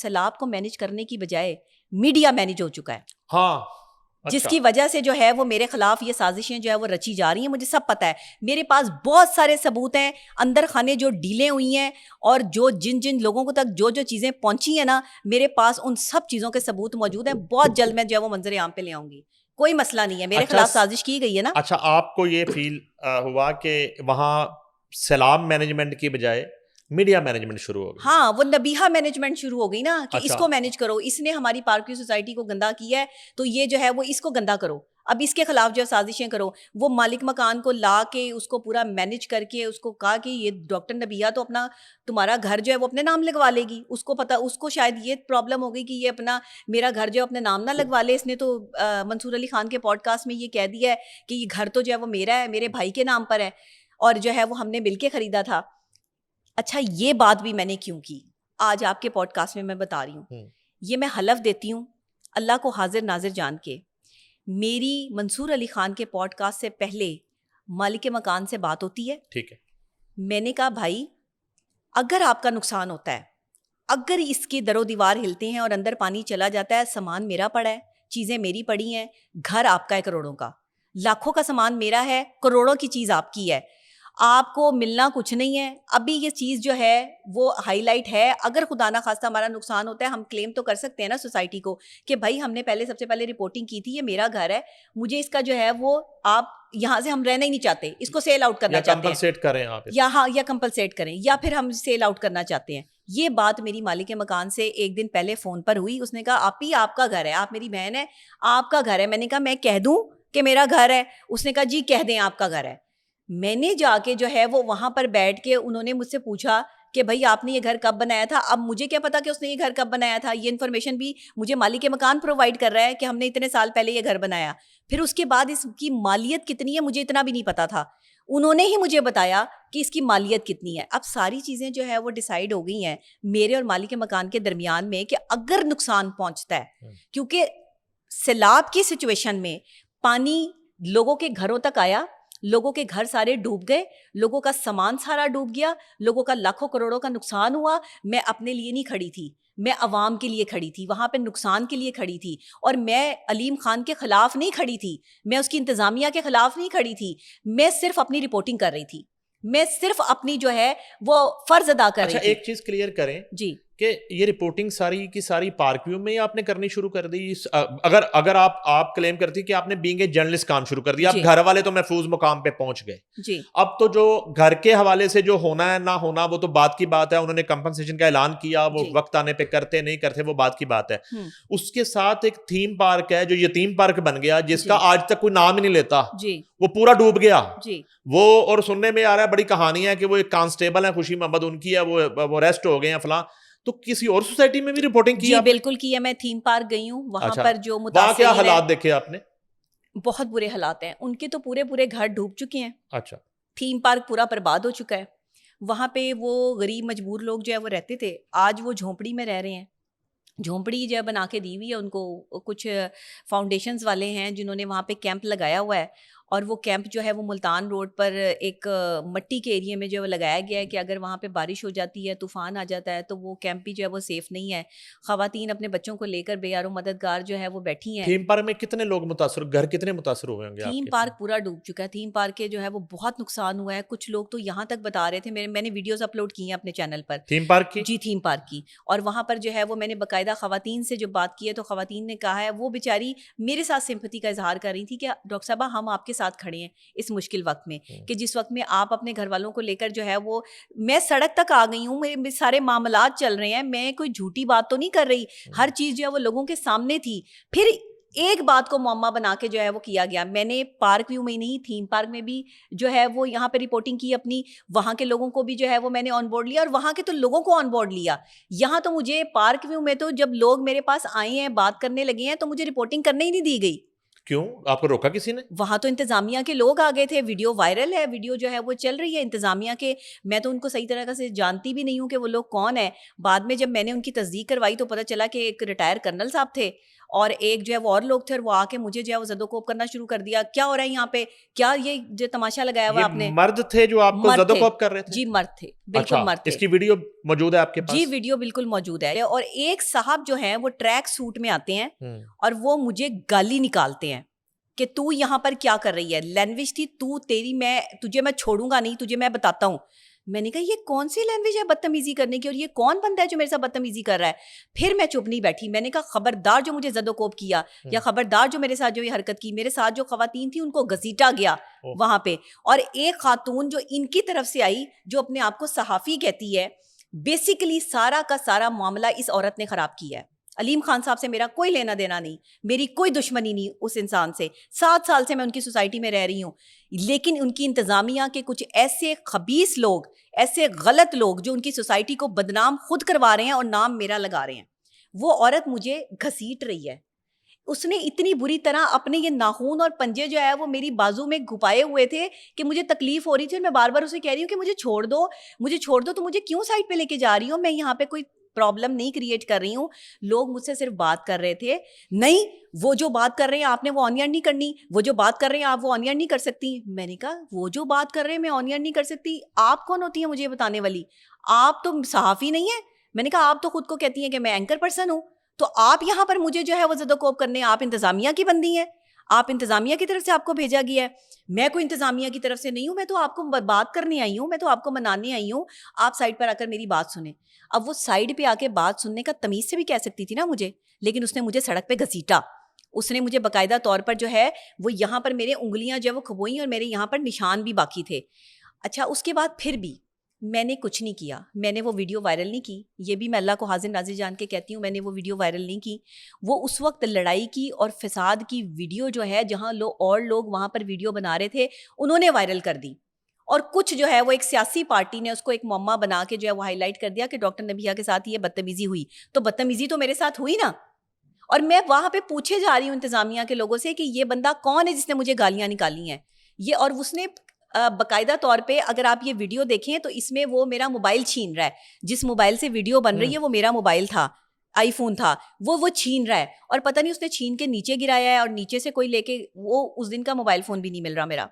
سیلاب کو مینیج کرنے کی بجائے میڈیا مینیج ہو چکا ہے. ہاں, جس کی وجہ سے جو ہے وہ میرے خلاف یہ سازشیں جو ہے وہ رچی جا رہی ہیں. مجھے سب پتہ ہے, میرے پاس بہت سارے ثبوت ہیں, اندر خانے جو ڈیلیں ہوئی ہیں اور جو جن لوگوں کو تک جو چیزیں پہنچی ہیں نا, میرے پاس ان سب چیزوں کے ثبوت موجود ہیں. بہت جلد میں جو ہے وہ منظر عام پہ لے آؤں گی, کوئی مسئلہ نہیں ہے. میرے خلاف سازش کی گئی ہے نا. اچھا, آپ کو یہ فیل ہوا کہ وہاں سیلاب مینجمنٹ کی بجائے میڈیا مینجمنٹ شروع ہو گئی؟ ہاں, وہ نبیہہ مینجمنٹ شروع ہو گئی نا کہ اس کو مینیج کرو, اس نے ہماری پارک سوسائٹی کو گندا کیا ہے تو یہ جو ہے وہ اس کو گندا کرو, اب اس کے خلاف جو سازشیں کرو. وہ مالک مکان کو لا کے اس کو پورا مینیج کر کے اس کو کہا کہ یہ ڈاکٹر نبیہ تو اپنا تمہارا گھر جو ہے وہ اپنے نام لگوا لے گی. اس کو پتا, اس کو شاید یہ پرابلم ہو گئی کہ یہ اپنا میرا گھر جو ہے اپنے نام نہ لگوا لے. اس نے تو منصور علی خان کے پوڈ کاسٹ میں یہ کہہ دیا ہے کہ یہ گھر تو جو ہے وہ میرا ہے, میرے بھائی کے نام پر ہے اور جو ہے وہ ہم نے مل کے خریدا تھا. اچھا, یہ بات بھی میں نے کیوں کی آج آپ کے پوڈ کاسٹ میں بتا رہی ہوں. یہ میں حلف دیتی ہوں اللہ کو حاضر ناظر جان کے, میری منصور علی خان کے پوڈ کاسٹ سے پہلے مالک مکان سے بات ہوتی ہے. ٹھیک ہے, میں نے کہا بھائی اگر آپ کا نقصان ہوتا ہے, اگر اس کے در و دیوار ہلتے ہیں اور اندر پانی چلا جاتا ہے, سامان میرا پڑا ہے, چیزیں میری پڑی ہیں, گھر آپ کا ہے کروڑوں کا, لاکھوں کا سامان میرا ہے, کروڑوں کی چیز آپ کی ہے, آپ کو ملنا کچھ نہیں ہے. ابھی یہ چیز جو ہے وہ ہائی لائٹ ہے. اگر خدا نہ خواستہ ہمارا نقصان ہوتا ہے, ہم کلیم تو کر سکتے ہیں نا سوسائٹی کو کہ بھائی ہم نے سب سے پہلے رپورٹنگ کی تھی, یہ میرا گھر ہے, مجھے اس کا جو ہے وہ آپ یہاں سے ہم رہنا ہی نہیں چاہتے, اس کو سیل آؤٹ کرنا چاہتے ہیں یا کمپلسیٹ کریں یا پھر ہم سیل آؤٹ کرنا چاہتے ہیں. یہ بات میری مالک مکان سے ایک دن پہلے فون پر ہوئی. اس نے کہا آپ ہی آپ کا گھر ہے, آپ میری بہن ہے, آپ کا گھر ہے. میں نے کہا میں کہہ دوں کہ میرا گھر ہے؟ اس نے کہا جی کہہ دیں آپ کا گھر ہے. میں نے جا کے جو ہے وہ وہاں پر بیٹھ کے انہوں نے مجھ سے پوچھا کہ بھائی آپ نے یہ گھر کب بنایا تھا. اب مجھے کیا پتا کہ اس نے یہ گھر کب بنایا تھا, یہ انفارمیشن بھی مجھے مالک مکان پرووائڈ کر رہا ہے کہ ہم نے اتنے سال پہلے یہ گھر بنایا. پھر اس کے بعد اس کی مالیت کتنی ہے مجھے اتنا بھی نہیں پتا تھا, انہوں نے ہی مجھے بتایا کہ اس کی مالیت کتنی ہے. اب ساری چیزیں جو ہے وہ ڈیسائیڈ ہو گئی ہیں میرے اور مالک مکان کے درمیان میں کہ اگر نقصان پہنچتا ہے, کیونکہ سیلاب کی سچویشن میں پانی لوگوں کے گھروں تک آیا, لوگوں کے گھر سارے ڈوب گئے, لوگوں کا سامان سارا ڈوب گیا, لوگوں کا لاکھوں کروڑوں کا نقصان ہوا. میں اپنے لیے نہیں کھڑی تھی, میں عوام کے لیے کھڑی تھی, وہاں پہ نقصان کے لیے کھڑی تھی. اور میں علیم خان کے خلاف نہیں کھڑی تھی, میں اس کی انتظامیہ کے خلاف نہیں کھڑی تھی, میں صرف اپنی رپورٹنگ کر رہی تھی, میں صرف اپنی جو ہے وہ فرض ادا کر رہی تھی. اچھا, ایک چیز کلیئر کریں جی کہ یہ رپورٹنگ ساری کی ساری پارک ویو میں آپ نے کرنی شروع کر دی. اگر آپ کلیم کرتی کہ آپ نے بینگ اے جرنلسٹ کام شروع کر دیا, اب گھر والے تو محفوظ مقام پہ پہنچ گئے, جی اب تو جو گھر کے حوالے سے جو ہونا ہے نہ ہونا وہ تو بات کی بات ہے. انہوں نے کمپنسیشن کا اعلان کیا, وہ وقت آنے پہ کرتے نہیں کرتے وہ بات کی بات ہے. اس کے ساتھ ایک تھیم پارک ہے جو یتیم پارک بن گیا, جس کا آج تک کوئی نام ہی نہیں لیتا, وہ پورا ڈوب گیا وہ. اور سننے میں آ رہا ہے بڑی کہانی ہے کہ وہ ایک کانسٹیبل ہے خوشی محمد, ان کی ہے وہ ریسٹ ہو گئے ہیں فلاں. تو کسی اور سوسائٹی میں بھی رپورٹنگ کی؟ جی بالکل کی ہے, میں تھیم پارک گئی ہوں, وہاں پر جو وہاں کیا حالات دیکھے آپ نے؟ بہت برے حالات ہیں, ان کے تو پورے گھر ڈوب چکے ہیں. اچھا, تھیم پارک پورا برباد ہو چکا ہے. وہاں پہ وہ غریب مجبور لوگ جو ہے وہ رہتے تھے, آج وہ جھونپڑی میں رہ رہے ہیں. جھونپڑی جو ہے بنا کے دی ہوئی ہے ان کو, کچھ فاؤنڈیشنز والے ہیں جنہوں نے وہاں پہ کیمپ لگایا ہوا ہے, اور وہ کیمپ جو ہے وہ ملتان روڈ پر ایک مٹی کے ایریے میں جو ہے لگایا گیا ہے کہ اگر وہاں پہ بارش ہو جاتی ہے, طوفان آ جاتا ہے, تو وہ کیمپ بھی جو ہے وہ سیف نہیں ہے. خواتین اپنے بچوں کو لے کر بے یار و مددگار جو ہے وہ بیٹھی ہیں. تھیم پارک میں کتنے لوگ متاثر, گھر کتنے متاثر ہوئے ہوں گے؟ تھیم پارک پورا ڈوب چکا ہے. تھیم پارک کے جو ہے وہ بہت نقصان ہوا ہے. کچھ لوگ تو یہاں تک بتا رہے تھے, میں نے ویڈیوز اپلوڈ کی ہیں اپنے چینل پر تھیم پارک کی. جی تھیم پارک کی, اور وہاں پر جو ہے وہ میں نے باقاعدہ خواتین سے جو بات کی ہے تو خواتین نے کہا ہے, وہ بیچاری میرے ساتھ سمپتھی کا اظہار کر رہی تھی کہ ڈاکٹر صاحبہ ہم آپ کے ساتھ کھڑے ہیں اس مشکل وقت میں, کہ جس وقت میں آپ اپنے گھر والوں کو لے کر جو ہے وہ, میں سڑک تک آ گئی ہوں, میرے سارے معاملات چل رہے ہیں, میں کوئی جھوٹی بات تو نہیں کر رہی, ہر چیز جو ہے وہ لوگوں کے سامنے تھی. پھر ایک بات کو معمہ بنا کے جو ہے وہ کیا گیا. میں نے پارک ویو میں نہیں, تھیم پارک میں بھی جو ہے وہ یہاں پہ رپورٹنگ کی اپنی, وہاں کے لوگوں کو بھی جو ہے وہ میں نے آن بورڈ لیا, اور وہاں کے تو لوگوں کو آن بورڈ لیا. یہاں تو مجھے پارک ویو میں تو جب لوگ میرے پاس آئے ہیں بات کرنے لگے ہیں تو مجھے رپورٹنگ کرنے ہی نہیں دی گئی. کیوں آپ کو روکا کسی نے؟ وہاں تو انتظامیہ کے لوگ آ گئے تھے, ویڈیو وائرل ہے, ویڈیو جو ہے وہ چل رہی ہے انتظامیہ کے. میں تو ان کو صحیح طرح سے جانتی بھی نہیں ہوں کہ وہ لوگ کون ہیں. بعد میں جب میں نے ان کی تصدیق کروائی تو پتہ چلا کہ ایک ریٹائر کرنل صاحب تھے اور ایک جو ہے وہ اور لوگ تھے, اور وہ آ کے مجھے جو ہے وہ زد و کوب کرنا شروع کر دیا. کیا ہو رہا ہے یہاں پہ, کیا یہ جو تماشا لگایا ہوا آپ نے؟ مرد تھے جو آپ کو زد و کوب کر رہے تھے؟ جی مرد تھے, بالکل مرد تھے. اس کی ویڈیو موجود ہے آپ کے پاس؟ جی ویڈیو بالکل موجود ہے. اور ایک صاحب جو ہیں وہ ٹریک سوٹ میں آتے ہیں اور وہ مجھے گالی نکالتے ہیں کہ تو یہاں پر کیا کر رہی ہے, لینگویج تھی تو تیری, میں تجھے میں چھوڑوں گا نہیں, تجھے میں بتاتا ہوں. میں نے کہا یہ کون سی لینگویج ہے بدتمیزی کرنے کی, اور یہ کون بندہ ہے جو میرے ساتھ بدتمیزی کر رہا ہے؟ پھر میں چپ نہیں بیٹھی, میں نے کہا خبردار جو مجھے زد و کوب کیا یا خبردار جو میرے ساتھ جو یہ حرکت کی, میرے ساتھ جو خواتین تھی ان کو گھسیٹا گیا وہاں پہ. اور ایک خاتون جو ان کی طرف سے آئی جو اپنے آپ کو صحافی کہتی ہے, بیسیکلی سارا کا سارا معاملہ اس عورت نے خراب کیا ہے. علیم خان صاحب سے میرا کوئی لینا دینا نہیں, میری کوئی دشمنی نہیں اس انسان سے, 7 سال سے میں ان کی سوسائٹی میں رہ رہی ہوں. لیکن ان کی انتظامیہ کے کچھ ایسے خبیث لوگ, ایسے غلط لوگ جو ان کی سوسائٹی کو بدنام خود کروا رہے ہیں اور نام میرا لگا رہے ہیں. وہ عورت مجھے گھسیٹ رہی ہے, اس نے اتنی بری طرح اپنے یہ ناخون اور پنجے جو ہے وہ میری بازو میں گھپائے ہوئے تھے کہ مجھے تکلیف ہو رہی تھی, اور میں بار بار اسے کہہ رہی ہوں کہ مجھے چھوڑ دو, مجھے چھوڑ دو, تو مجھے کیوں سائڈ پہ لے کے جا رہی ہوں, میں یہاں پہ کوئی پرابلم نہیں کریٹ کر رہی ہوں. لوگ مجھ سے صرف بات کر رہے تھے, نہیں وہ جو بات کر رہے ہیں آپ نے وہ آن ایئر نہیں کرنی, وہ جو بات کر رہے ہیں آپ وہ آن ایئر نہیں کر سکتی. میں نے کہا وہ جو بات کر رہے ہیں میں آن ایئر نہیں کر سکتی, آپ کون ہوتی ہیں مجھے بتانے والی, آپ تو صحافی نہیں ہیں. میں نے کہا آپ تو خود کو کہتی ہیں کہ میں اینکر پرسن ہوں, تو آپ یہاں پر مجھے جو ہے وہ زد و کوب کرنے, آپ انتظامیہ کی بندی ہیں, آپ انتظامیہ کی طرف سے آپ کو بھیجا گیا ہے. میں کوئی انتظامیہ کی طرف سے نہیں ہوں, میں تو آپ کو بات کرنے آئی ہوں, میں تو آپ کو منانے آئی ہوں, آپ سائڈ پر آ کر میری بات سنیں. اب وہ سائڈ پہ آ کے بات سننے کا تمیز سے بھی کہہ سکتی تھی نا مجھے, لیکن اس نے مجھے سڑک پہ گھسیٹا. اس نے مجھے باقاعدہ طور پر جو ہے وہ یہاں پر میرے انگلیاں جو ہے وہ کھبوئیں اور میرے یہاں پر نشان بھی باقی تھے. اچھا اس کے بعد پھر بھی میں نے کچھ نہیں کیا, میں نے وہ ویڈیو وائرل نہیں کی, یہ بھی میں اللہ کو حاضر ناظر جان کے کہتی ہوں, میں نے وہ ویڈیو وائرل نہیں کی. وہ اس وقت لڑائی کی اور فساد کی ویڈیو جو ہے جہاں اور لوگ وہاں پر ویڈیو بنا رہے تھے انہوں نے وائرل کر دی, اور کچھ جو ہے وہ ایک سیاسی پارٹی نے اس کو ایک معمہ بنا کے جو ہے وہ ہائی لائٹ کر دیا کہ ڈاکٹر نبیہ کے ساتھ یہ بدتمیزی ہوئی. تو بدتمیزی تو میرے ساتھ ہوئی نا, اور میں وہاں پہ پوچھے جا رہی ہوں انتظامیہ کے لوگوں سے کہ یہ بندہ کون ہے جس نے مجھے گالیاں نکالی ہیں یہ, اور اس نے باقاعدہ طور پہ اگر آپ یہ ویڈیو دیکھیں تو اس میں وہ میرا موبائل چھین رہا ہے, جس موبائل سے ویڈیو بن رہی ہے وہ میرا موبائل تھا, آئی فون تھا, وہ چھین رہا ہے, اور پتہ نہیں اس نے چھین کے نیچے گرایا ہے اور نیچے سے کوئی لے کے, وہ اس دن کا موبائل فون بھی نہیں مل رہا میرا,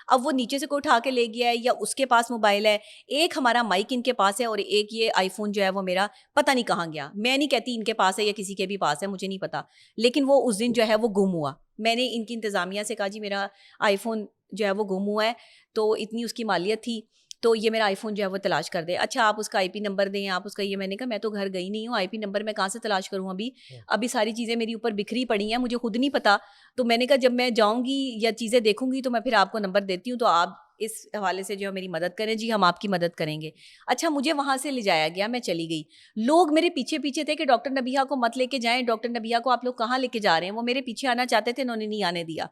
اب وہ نیچے سے کوئی اٹھا کے لے گیا ہے یا اس کے پاس موبائل ہے, ایک ہمارا مائک ان کے پاس ہے اور ایک یہ آئی فون جو ہے وہ میرا پتہ نہیں کہاں گیا. میں نہیں کہتی ان کے پاس ہے یا کسی کے بھی پاس ہے, مجھے نہیں پتا, لیکن وہ اس دن جو ہے وہ گم ہوا. میں نے ان کی انتظامیہ سے کہا جی میرا آئی فون جو ہے وہ گم ہوا ہے, تو اتنی اس کی مالیت تھی, تو یہ میرا آئی فون جو ہے وہ تلاش کر دے. اچھا آپ اس کا آئی پی نمبر دیں, آپ اس کا یہ. میں نے کہا میں تو گھر گئی نہیں ہوں, آئی پی نمبر میں کہاں سے تلاش کروں, ابھی ساری چیزیں میری اوپر بکھری پڑی ہیں, مجھے خود نہیں پتا. تو میں نے کہا جب میں جاؤں گی یا چیزیں دیکھوں گی تو میں پھر آپ کو نمبر دیتی ہوں, تو آپ اس حوالے سے جو ہے میری مدد کریں. جی ہم آپ کی مدد کریں گے. اچھا مجھے وہاں سے لے جایا گیا, میں چلی گئی, لوگ میرے پیچھے پیچھے تھے کہ ڈاکٹر نبیہ کو مت لے کے جائیں, ڈاکٹر نبیہ کو آپ لوگ کہاں لے کے جا رہے ہیں. وہ میرے پیچھے آنا چاہتے تھے, انہوں نے نہیں آنے دیا.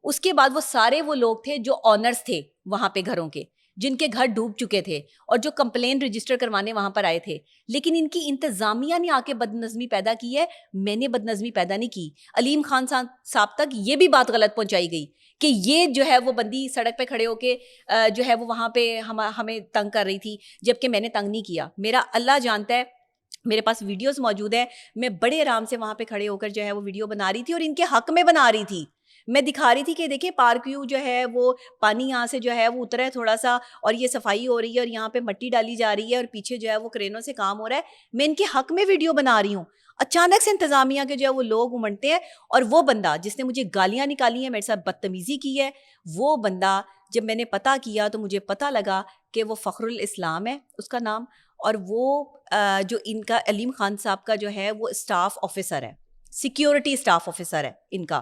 اس کے بعد وہ سارے وہ لوگ تھے جو آنرز تھے وہاں پہ گھروں کے, جن کے گھر ڈوب چکے تھے اور جو کمپلین رجسٹر کروانے وہاں پر آئے تھے, لیکن ان کی انتظامیہ نے آ کے بد نظمی پیدا کی ہے, میں نے بد نظمی پیدا نہیں کی. علیم خان صاحب تک یہ بھی بات غلط پہنچائی گئی کہ یہ جو ہے وہ بندی سڑک پہ کھڑے ہو کے جو ہے وہ وہاں پہ ہمیں تنگ کر رہی تھی, جبکہ میں نے تنگ نہیں کیا. میرا اللہ جانتا ہے, میرے پاس ویڈیوز موجود ہے, میں بڑے آرام سے وہاں پہ کھڑے ہو کر جو ہے وہ ویڈیو بنا رہی تھی اور ان کے حق میں بنا رہی تھی. میں دکھا رہی تھی کہ دیکھیں پارک ویو جو ہے وہ پانی یہاں سے جو ہے وہ اترا ہے تھوڑا سا, اور یہ صفائی ہو رہی ہے اور یہاں پہ مٹی ڈالی جا رہی ہے اور پیچھے جو ہے وہ کرینوں سے کام ہو رہا ہے, میں ان کے حق میں ویڈیو بنا رہی ہوں. اچانک سے انتظامیہ کے جو ہے وہ لوگ امنٹتے ہیں, اور وہ بندہ جس نے مجھے گالیاں نکالی ہیں, میرے ساتھ بدتمیزی کی ہے, وہ بندہ جب میں نے پتہ کیا تو مجھے پتہ لگا کہ وہ فخر الاسلام ہے اس کا نام, اور وہ جو ان کا علیم خان صاحب کا جو ہے وہ اسٹاف آفیسر ہے, سیکیورٹی اسٹاف آفیسر ہے ان کا.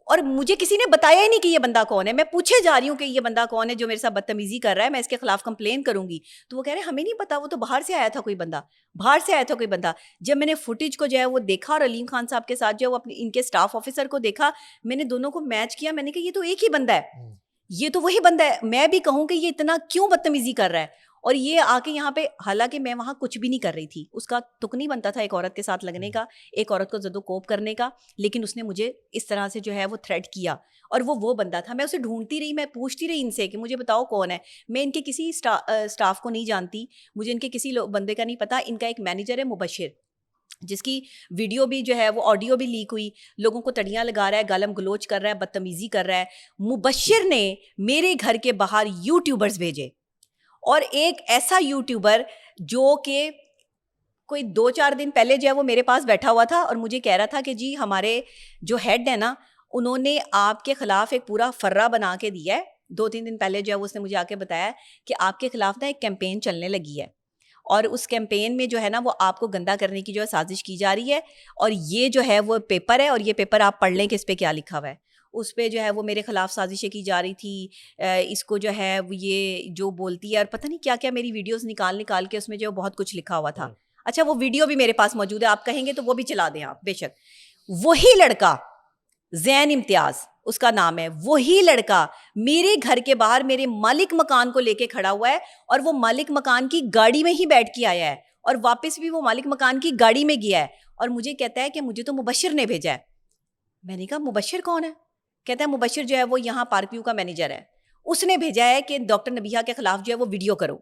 اور مجھے کسی نے بتایا ہی نہیں کہ یہ بندہ کون ہے. میں پوچھے جا رہی ہوں کہ یہ بندہ کون ہے جو میرے ساتھ بدتمیزی کر رہا ہے, میں اس کے خلاف کمپلین کروں گی. تو وہ کہہ رہے ہیں ہمیں نہیں پتا, وہ تو باہر سے آیا تھا کوئی بندہ, باہر سے آیا تھا کوئی بندہ. جب میں نے فوٹیج کو جو ہے وہ دیکھا اور علیم خان صاحب کے ساتھ جو ہے وہ ان کے اسٹاف آفیسر کو دیکھا, میں نے دونوں کو میچ کیا, میں نے کہا یہ تو ایک ہی بندہ ہے, یہ تو وہی بندہ ہے. میں بھی کہوں کہ یہ اتنا کیوں بدتمیزی کر رہا ہے, اور یہ آ کے یہاں پہ, حالانکہ میں وہاں کچھ بھی نہیں کر رہی تھی, اس کا تک نہیں بنتا تھا ایک عورت کے ساتھ لگنے کا, ایک عورت کو زد و کوب کرنے کا, لیکن اس نے مجھے اس طرح سے جو ہے وہ تھریٹ کیا. اور وہ بندہ تھا, میں اسے ڈھونڈتی رہی, میں پوچھتی رہی ان سے کہ مجھے بتاؤ کون ہے. میں ان کے کسی اسٹاف کو نہیں جانتی, مجھے ان کے کسی بندے کا نہیں پتا. ان کا ایک مینیجر ہے مبشر, جس کی ویڈیو بھی جو ہے وہ آڈیو بھی لیک ہوئی, لوگوں کو تڑیاں لگا رہا ہے, گالم گلوچ کر رہا ہے, بدتمیزی کر رہا ہے. مبشر نے میرے گھر کے باہر یوٹیوبرز بھیجے, اور ایک ایسا یوٹیوبر جو کہ کوئی 2-4 دن پہلے جو ہے وہ میرے پاس بیٹھا ہوا تھا اور مجھے کہہ رہا تھا کہ جی ہمارے جو ہیڈ ہے نا, انہوں نے آپ کے خلاف ایک پورا فرہ بنا کے دیا ہے. 2-3 دن پہلے جو ہے اس نے مجھے آ کے بتایا کہ آپ کے خلاف نا ایک کیمپین چلنے لگی ہے, اور اس کیمپین میں جو ہے نا وہ آپ کو گندا کرنے کی جو ہے سازش کی جا رہی ہے, اور یہ جو ہے وہ پیپر ہے, اور یہ پیپر آپ پڑھ لیں کہ اس پہ کیا لکھا ہوا ہے. اس پہ جو ہے وہ میرے خلاف سازشیں کی جا رہی تھی, اس کو جو ہے یہ جو بولتی ہے, اور پتہ نہیں کیا کیا میری ویڈیوز نکال کے اس میں جو بہت کچھ لکھا ہوا تھا. اچھا وہ ویڈیو بھی میرے پاس موجود ہے, آپ کہیں گے تو وہ بھی چلا دیں آپ بے شک. وہی لڑکا زین امتیاز اس کا نام ہے, وہی لڑکا میرے گھر کے باہر میرے مالک مکان کو لے کے کھڑا ہوا ہے, اور وہ مالک مکان کی گاڑی میں ہی بیٹھ کے آیا ہے, اور واپس بھی وہ مالک مکان کی گاڑی میں گیا ہے, اور مجھے کہتا ہے کہ مجھے تو مبشر نے بھیجا ہے. میں نے کہا مبشر کون ہے؟ کہتا ہے مبشر جو ہے وہ یہاں پارک ویو کا مینیجر ہے, اس نے بھیجا ہے کہ ڈاکٹر نبیہہ کے خلاف جو ہے وہ ویڈیو کرو.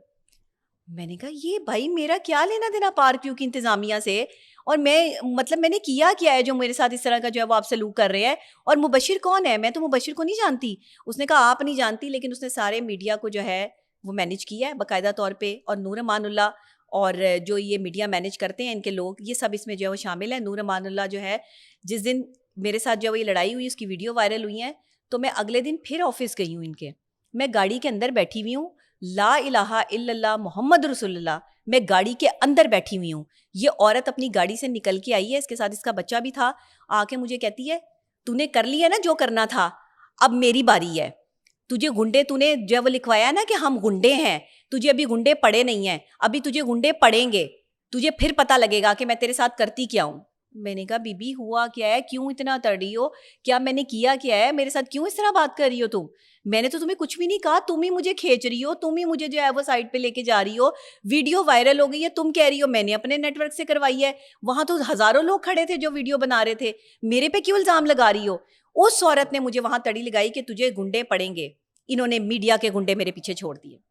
میں نے کہا یہ بھائی میرا کیا لینا دینا پارک ویو کی انتظامیہ سے, اور میں نے کیا ہے جو میرے ساتھ اس طرح کا جو ہے وہ آپ سلوک کر رہے ہیں, اور مبشر کون ہے؟ میں تو مبشر کو نہیں جانتی. اس نے کہا آپ نہیں جانتی, لیکن اس نے سارے میڈیا کو جو ہے وہ مینیج کیا ہے باقاعدہ طور پہ, اور نور امان اللہ اور جو یہ میڈیا مینیج کرتے ہیں ان کے لوگ, یہ سب اس میں جو ہے وہ شامل ہے. نور امان اللہ جو ہے جس دن میرے ساتھ جو ہے وہ یہ لڑائی ہوئی, اس کی ویڈیو وائرل ہوئی ہیں, تو میں اگلے دن پھر آفس گئی ہوں ان کے, میں گاڑی کے اندر بیٹھی ہوئی ہوں, لا الہ الا اللہ محمد رسول اللہ, میں گاڑی کے اندر بیٹھی ہوئی ہوں. یہ عورت اپنی گاڑی سے نکل کے آئی ہے, اس کے ساتھ اس کا بچہ بھی تھا, آ کے مجھے کہتی ہے تو نے کر لیا نا جو کرنا تھا, اب میری باری ہے. تجھے گنڈے تو نے جو ہے وہ لکھوایا نا کہ ہم گنڈے ہیں, تجھے ابھی گنڈے پڑے نہیں ہیں, ابھی تجھے گنڈے پڑیں گے, تجھے پھر پتہ لگے گا کہ میں تیرے ساتھ کرتی کیا ہوں. میں نے کہا بی بی ہوا کیا ہے, کیوں اتنا تڑی ہو, کیا میں نے کیا ہے, میرے ساتھ کیوں اس طرح بات کر رہی ہو تم؟ میں نے تو تمہیں کچھ بھی نہیں کہا, تم ہی مجھے کھینچ رہی ہو, تم ہی مجھے جو ہے وہ سائڈ پہ لے کے جا رہی ہو, ویڈیو وائرل ہو گئی ہے, تم کہہ رہی ہو میں نے اپنے نیٹ ورک سے کروائی ہے, وہاں تو ہزاروں لوگ کھڑے تھے جو ویڈیو بنا رہے تھے, میرے پہ کیوں الزام لگا رہی ہو؟ اس عورت نے مجھے وہاں تڑی لگائی کہ تجھے گنڈے پڑیں گے. انہوں نے میڈیا کے گنڈے میرے پیچھے چھوڑ دیے.